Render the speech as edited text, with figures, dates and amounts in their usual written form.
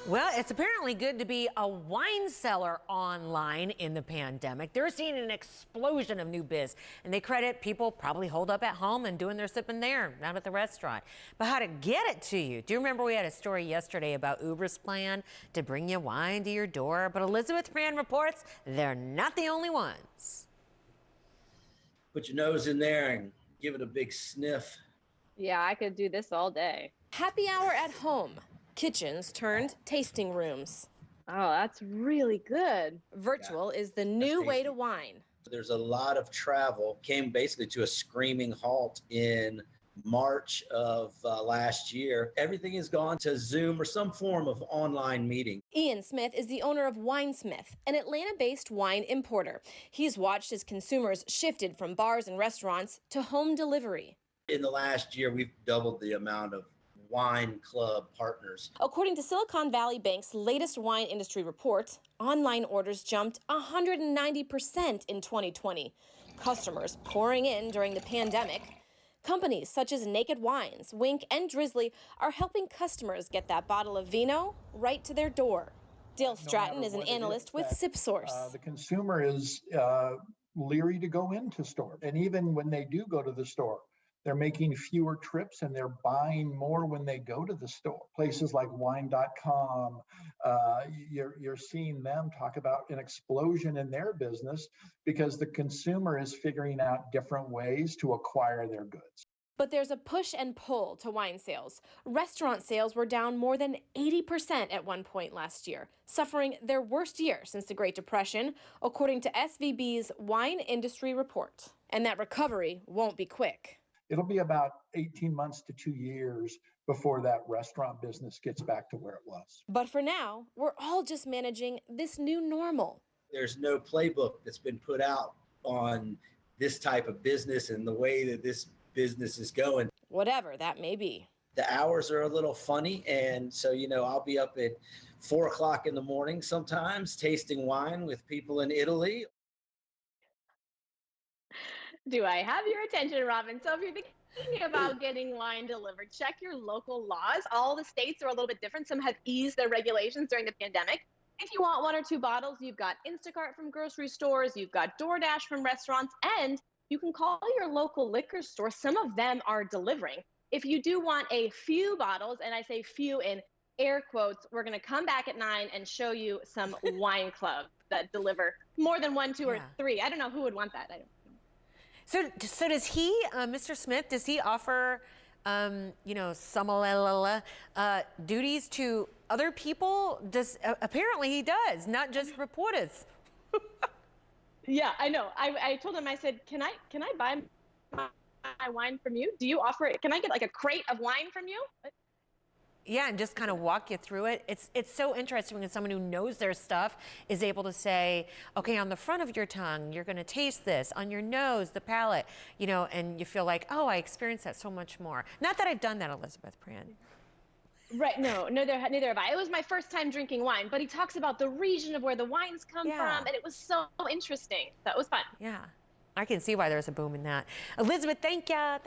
Well, it's apparently good to be a wine seller online in the pandemic. They're seeing an explosion of new biz, and they credit people probably holed up at home and doing their sipping there, not at the restaurant. But how to get it to you? Do you remember we had a story yesterday about Uber's plan to bring you wine to your door? But Elizabeth Brand reports they're not the only ones. Put your nose in there and give it a big sniff. Yeah, I could do this all day. Happy hour at home. Kitchens turned tasting rooms. Oh, that's really good. Virtual is the new way to wine. There's a lot of travel. Came basically to a screaming halt in March of last year. Everything has gone to Zoom or some form of online meeting. Ian Smith is the owner of WineSmith, an Atlanta-based wine importer. He's watched as consumers shifted from bars and restaurants to home delivery. In the last year, we've doubled the amount of wine club partners. According to Silicon Valley Bank's latest wine industry report, online orders jumped 190% in 2020. Customers pouring in during the pandemic. Companies such as Naked Wines, Wink, and Drizzly are helping customers get that bottle of vino right to their door. Dale Stratton is an analyst with SipSource. The consumer is leery to go into store. And even when they do go to the store, they're making fewer trips and they're buying more when they go to the store. Places like wine.com, you're seeing them talk about an explosion in their business because the consumer is figuring out different ways to acquire their goods. But there's a push and pull to wine sales. Restaurant sales were down more than 80% at one point last year, suffering their worst year since the Great Depression, according to SVB's wine industry report. And that recovery won't be quick. It'll be about 18 months to 2 years before that restaurant business gets back to where it was. But for now, we're all just managing this new normal. There's no playbook that's been put out on this type of business and the way that this business is going. Whatever that may be. The hours are a little funny, and so, I'll be up at 4 o'clock in the morning sometimes tasting wine with people in Italy. Do I have your attention, Robin? So if you're thinking about getting wine delivered, check your local laws. All the states are a little bit different. Some have eased their regulations during the pandemic. If you want 1 or 2 bottles, you've got Instacart from grocery stores, you've got DoorDash from restaurants, and you can call your local liquor store. Some of them are delivering. If you do want a few bottles, and I say few in air quotes, we're going to come back at 9 and show you some wine clubs that deliver more than 1, 2, or 3. I don't know who would want that. I don't. So does he, Mr. Smith, does he offer, sommelier duties to other people? Apparently he does, not just reporters. Yeah, I know. I told him, I said, can I buy my wine from you? Do you offer it? Can I get like a crate of wine from you? Yeah, and just kind of walk you through it. It's so interesting when someone who knows their stuff is able to say, okay, on the front of your tongue, you're going to taste this. On your nose, the palate, and you feel like, oh, I experienced that so much more. Not that I've done that, Elizabeth Brand. Right, no, neither have I. It was my first time drinking wine, but he talks about the region of where the wines come from, and it was so interesting. That was fun. Yeah, I can see why there's a boom in that. Elizabeth, thank ya.